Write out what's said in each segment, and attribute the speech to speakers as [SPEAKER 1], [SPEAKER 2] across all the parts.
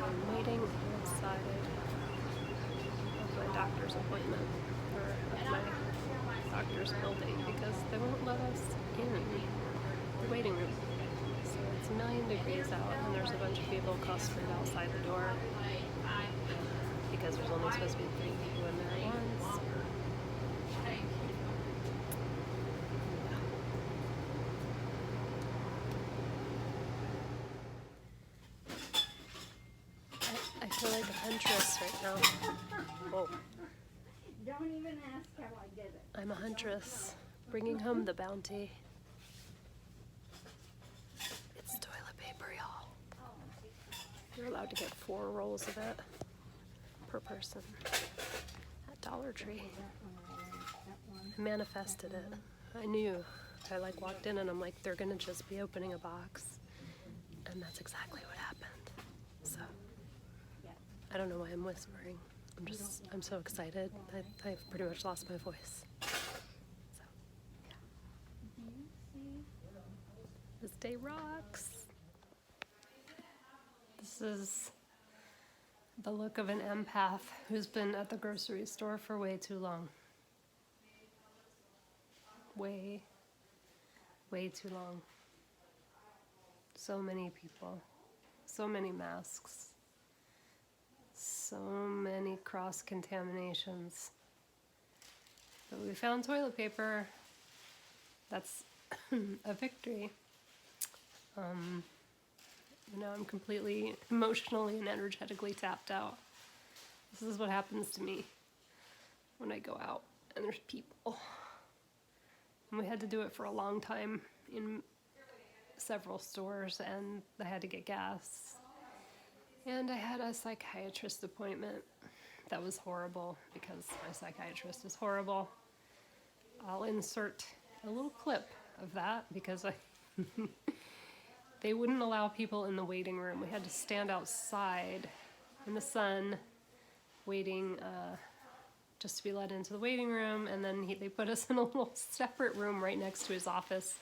[SPEAKER 1] I'm waiting outside of my doctor's appointment, or of my doctor's building, because they won't let us in the waiting room. So it's a million degrees out, and there's a bunch of people clustered outside the door because there's only supposed to be 3 people in there at once. I feel like a huntress right now. Whoa.
[SPEAKER 2] Don't even ask how I did it.
[SPEAKER 1] I'm a huntress, bringing home the bounty. It's toilet paper, y'all. You're allowed to get 4 rolls of it per person at Dollar Tree. I manifested it. I knew. I walked in and I'm like, they're gonna just be opening a box. And that's exactly what happened. So, I don't know why I'm whispering. I'm so excited. I've pretty much lost my voice. So, yeah. This day rocks. This is the look of an empath who's been at the grocery store for way too long. Way too long. So many people, so many masks, so many cross-contaminations. But we found toilet paper. That's a victory. Now I'm completely emotionally and energetically tapped out. This is what happens to me when I go out and there's people. And we had to do it for a long time in several stores, and I had to get gas. And I had a psychiatrist appointment. That was horrible because my psychiatrist is horrible. I'll insert a little clip of that because they wouldn't allow people in the waiting room. We had to stand outside in the sun waiting just to be let into the waiting room, and then they put us in a little separate room right next to his office,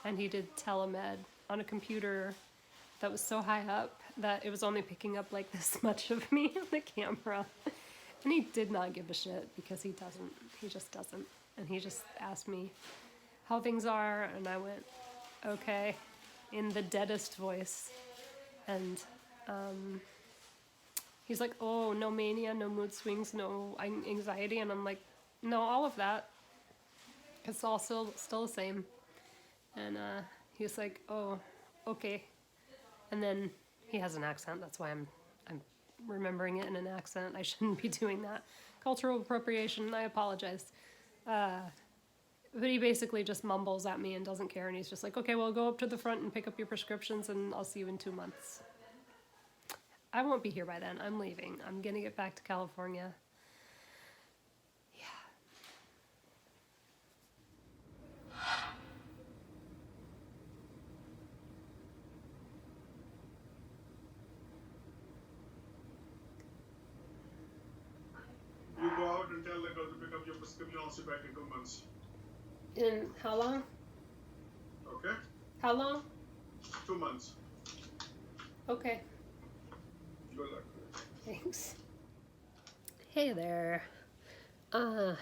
[SPEAKER 1] and he did telemed on a computer that was so high up that it was only picking up like this much of me on the camera. And he did not give a shit because he just doesn't. And he just asked me how things are, and I went, okay, in the deadest voice. And he's like, oh, no mania, no mood swings, no anxiety. And I'm like, no, all of that. It's all still the same. And he's like, oh, okay. And then he has an accent. That's why I'm remembering it in an accent. I shouldn't be doing that. Cultural appropriation, I apologize. But he basically just mumbles at me and doesn't care. And he's just like, okay, well, go up to the front and pick up your prescriptions, and I'll see you in 2 months. I won't be here by then. I'm leaving. I'm going to get back to California. Yeah.
[SPEAKER 3] You go out and tell the girl to pick up your prescription. I'll see back in 2 months.
[SPEAKER 1] In how long?
[SPEAKER 3] Okay?
[SPEAKER 1] How long?
[SPEAKER 3] 2 months.
[SPEAKER 1] Okay.
[SPEAKER 3] Good luck.
[SPEAKER 1] Thanks. Hey there. I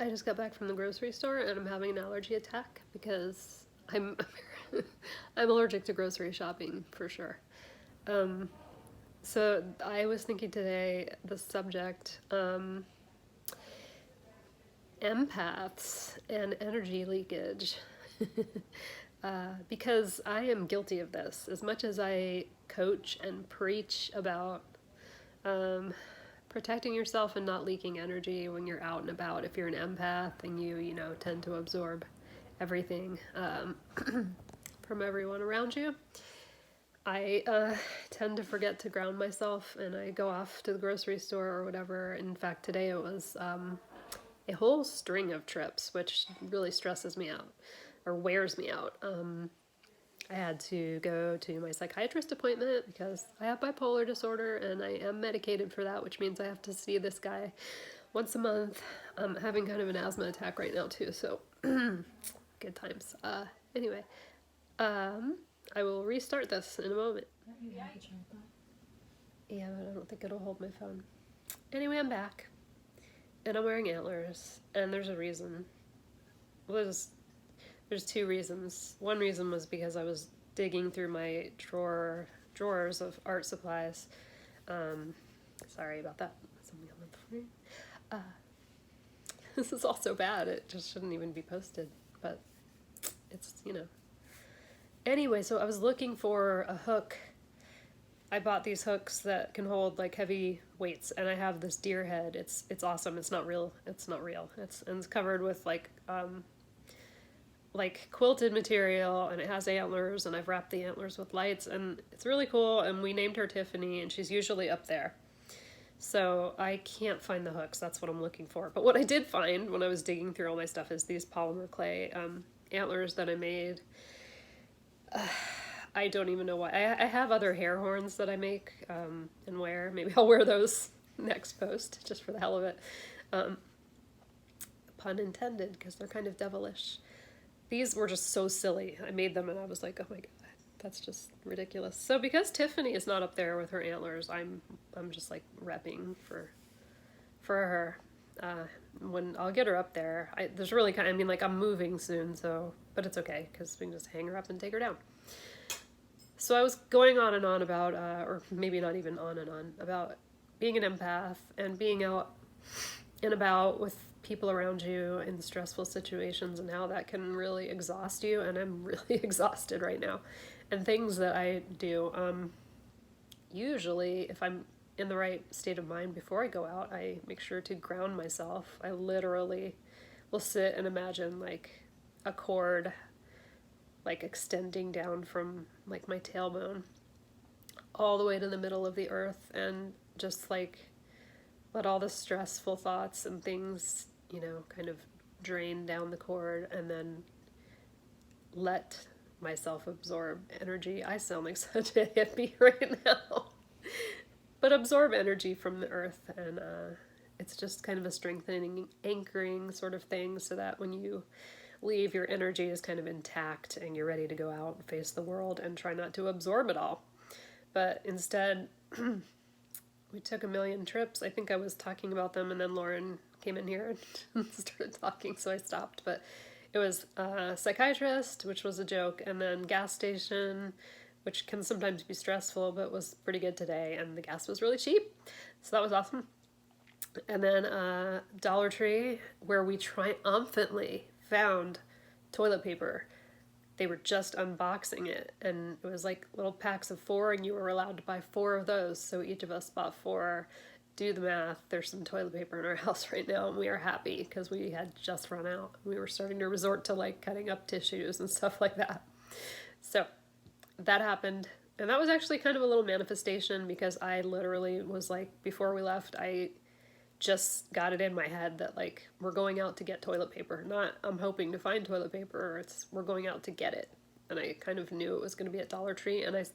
[SPEAKER 1] just got back from the grocery store and I'm having an allergy attack because I'm allergic to grocery shopping for sure. So I was thinking today the subject empaths and energy leakage. Because I am guilty of this. As much as I coach and preach about protecting yourself and not leaking energy when you're out and about, if you're an empath and you tend to absorb everything from everyone around you, I tend to forget to ground myself, and I go off to the grocery store or whatever. In fact, today it was a whole string of trips, which really stresses me out or wears me out. I had to go to my psychiatrist appointment because I have bipolar disorder and I am medicated for that, which means I have to see this guy once a month. I'm having kind of an asthma attack right now too, so good times. Anyway, I will restart this in a moment. Yeah, but I don't think it'll hold my phone. Anyway, I'm back. And I'm wearing antlers. And there's a reason. Well, there's two reasons. One reason was because I was digging through my drawers of art supplies. Sorry about that. Something on the floor. This is all so bad. It just shouldn't even be posted. But it's, Anyway, so I was looking for a hook. I bought these hooks that can hold like heavy weights, and I have this deer head. It's awesome. It's not real. It's covered with like quilted material, and it has antlers, and I've wrapped the antlers with lights, and it's really cool. And we named her Tiffany, and she's usually up there. So I can't find the hooks. That's what I'm looking for. But what I did find when I was digging through all my stuff is these polymer clay antlers that I made. I don't even know why. I have other hair horns that I make and wear. Maybe I'll wear those next post just for the hell of it. Pun intended, because they're kind of devilish. These were just so silly. I made them and I was like, oh my god, that's just ridiculous. So because Tiffany is not up there with her antlers, I'm just like repping for her. When I'll get her up there, there's really I'm moving soon, so, but it's okay because we can just hang her up and take her down. So I was going on and on about, or maybe not even on and on, about being an empath and being out and about with people around you in stressful situations and how that can really exhaust you. And I'm really exhausted right now. And things that I do, usually if I'm in the right state of mind before I go out, I make sure to ground myself. I literally will sit and imagine like a cord like extending down from like my tailbone all the way to the middle of the earth, and just like let all the stressful thoughts and things, kind of drain down the cord, and then let myself absorb energy. I sound like such a hippie right now. But absorb energy from the earth, and it's just kind of a strengthening, anchoring sort of thing, so that when you leave, your energy is kind of intact and you're ready to go out and face the world and try not to absorb it all. But instead, we took a million trips. I think I was talking about them, and then Lauren came in here and started talking, so I stopped. But it was a psychiatrist, which was a joke, and then gas station, which can sometimes be stressful, but was pretty good today, and the gas was really cheap, so that was awesome. And then Dollar Tree, where we triumphantly found toilet paper. They were just unboxing it, and it was like little packs of 4, and you were allowed to buy 4 of those, so each of us bought 4. Do the math, there's some toilet paper in our house right now, and we are happy because we had just run out. We were starting to resort to like cutting up tissues and stuff like that. So that happened, and that was actually kind of a little manifestation, because I literally was like, before we left, I just got it in my head that like we're going out to get toilet paper, not I'm hoping to find toilet paper, or we're going out to get it. And I kind of knew it was going to be at Dollar Tree, and I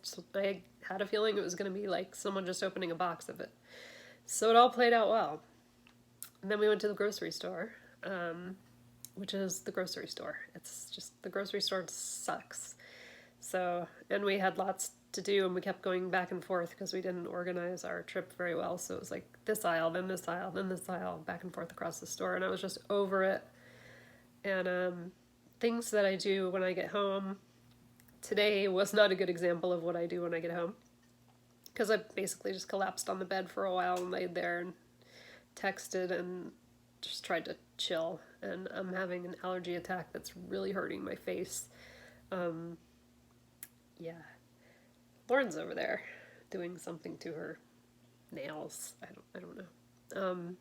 [SPEAKER 1] had a feeling it was going to be like someone just opening a box of it. So it all played out well. And then we went to the grocery store, which is the grocery store. It's just, the grocery store sucks. So, and we had lots to do, and we kept going back and forth because we didn't organize our trip very well. So it was like this aisle, then this aisle, then this aisle, back and forth across the store, and I was just over it. And things that I do when I get home. Today was not a good example of what I do when I get home, because I basically just collapsed on the bed for a while and laid there and texted and just tried to chill. And I'm having an allergy attack that's really hurting my face. Yeah. Lauren's over there doing something to her nails. I don't know.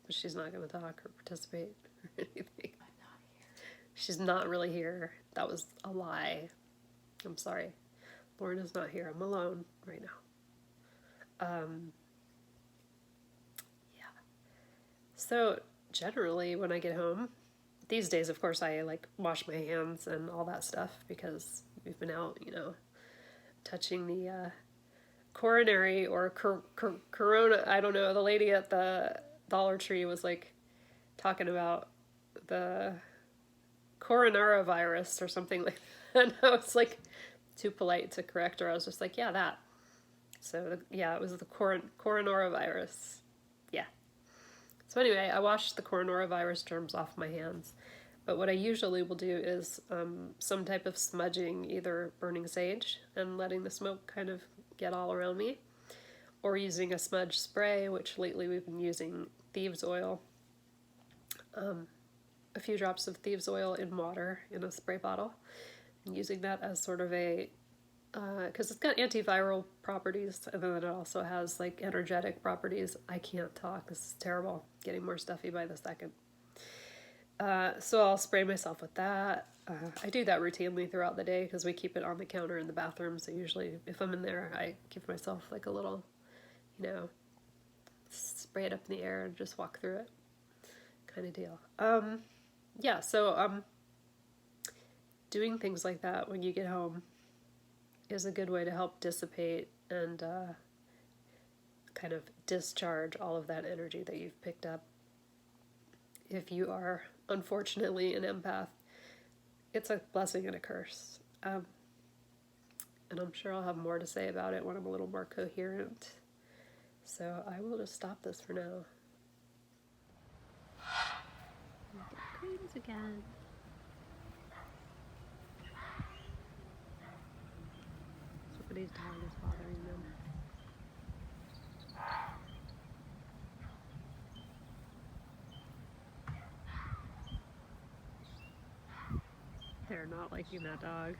[SPEAKER 1] But she's not going to talk or participate or anything. I'm not here. She's not really here. That was a lie. I'm sorry. Lauren is not here. I'm alone right now. Yeah. So generally when I get home, these days, of course, I like wash my hands and all that stuff because we've been out, touching the coronary or corona. I don't know. The lady at the Dollar Tree was like talking about the coronavirus or something like that. And I was like too polite to correct her. I was just like, yeah, that. So yeah, it was the coronavirus. Yeah. So anyway, I washed the coronavirus germs off my hands. But what I usually will do is some type of smudging, either burning sage and letting the smoke kind of get all around me, or using a smudge spray, which lately we've been using thieves oil. A few drops of thieves oil in water in a spray bottle, and using that as sort of a because it's got antiviral properties, and then it also has like energetic properties. I can't talk. This is terrible. Getting more stuffy by the second. So I'll spray myself with that. I do that routinely throughout the day because we keep it on the counter in the bathroom. So usually, if I'm in there, I give myself like a little, spray it up in the air and just walk through it, kind of deal. Yeah. So doing things like that when you get home is a good way to help dissipate and kind of discharge all of that energy that you've picked up. If you are unfortunately an empath, it's a blessing and a curse. And I'm sure I'll have more to say about it when I'm a little more coherent. So I will just stop this for now. Get creams again. Somebody's dog is bothering them. They're not liking that dog.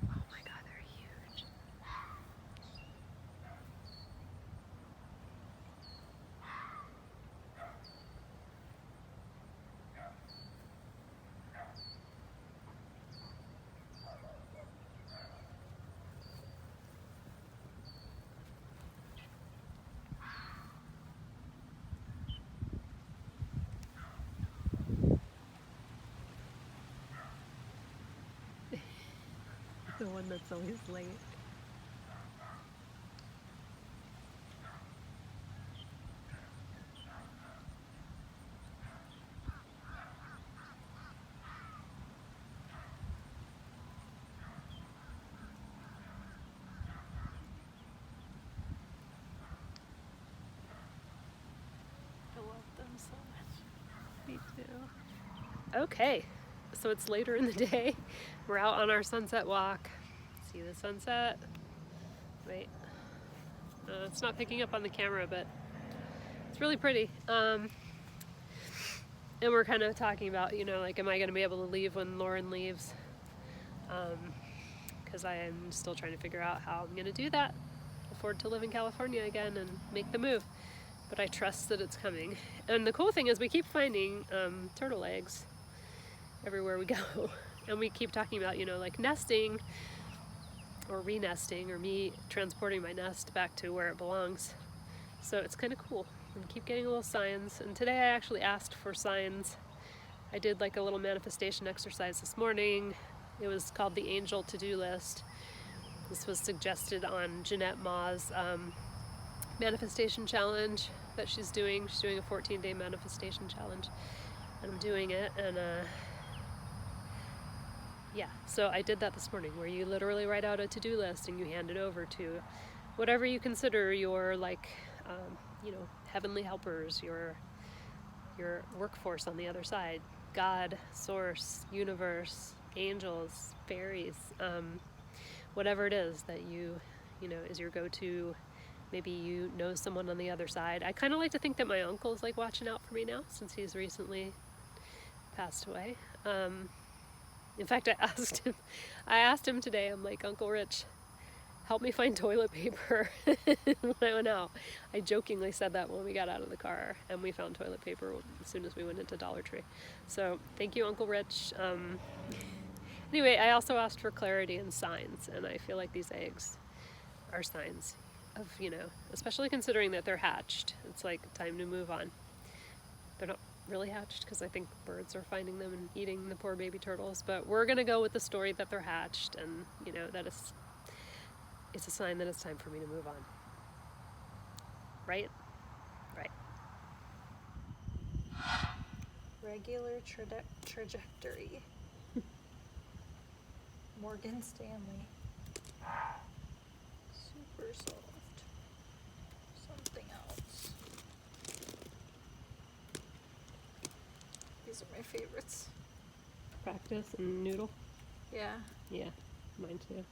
[SPEAKER 1] Oh my god, they're huge. The one that's always late. I love them so much. Me too. Okay, so it's later in the day. We're out on our sunset walk. See the sunset? Wait. It's not picking up on the camera, but it's really pretty. And we're kind of talking about, like, am I going to be able to leave when Lauren leaves? Because I am still trying to figure out how I'm going to do that. Afford to live in California again and make the move. But I trust that it's coming. And the cool thing is we keep finding turtle eggs everywhere we go. And we keep talking about, like nesting or re-nesting, or me transporting my nest back to where it belongs. So it's kind of cool. We keep getting little signs. And today I actually asked for signs. I did like a little manifestation exercise this morning. It was called the Angel To-Do List. This was suggested on Jeanette Ma's manifestation challenge that she's doing. She's doing a 14-day manifestation challenge, and I'm doing it. And yeah, so I did that this morning, where you literally write out a to-do list and you hand it over to whatever you consider your heavenly helpers, your workforce on the other side, God, source, universe, angels, fairies, whatever it is that you is your go-to. Maybe you know someone on the other side. I kind of like to think that my uncle's like watching out for me now, since he's recently passed away. In fact, I asked him today, I'm like, Uncle Rich, help me find toilet paper when I went out. I jokingly said that when we got out of the car, and we found toilet paper as soon as we went into Dollar Tree. So thank you, Uncle Rich. Anyway, I also asked for clarity and signs, and I feel like these eggs are signs of, especially considering that they're hatched. It's like time to move on. They're not really hatched because I think birds are finding them and eating the poor baby turtles, but we're going to go with the story that they're hatched, and, that it's a sign that it's time for me to move on. Right? Right.
[SPEAKER 4] Regular trajectory. Morgan Stanley. Super soft. Something else. These are my favorites.
[SPEAKER 1] Practice and noodle.
[SPEAKER 4] Yeah.
[SPEAKER 1] Yeah, mine too.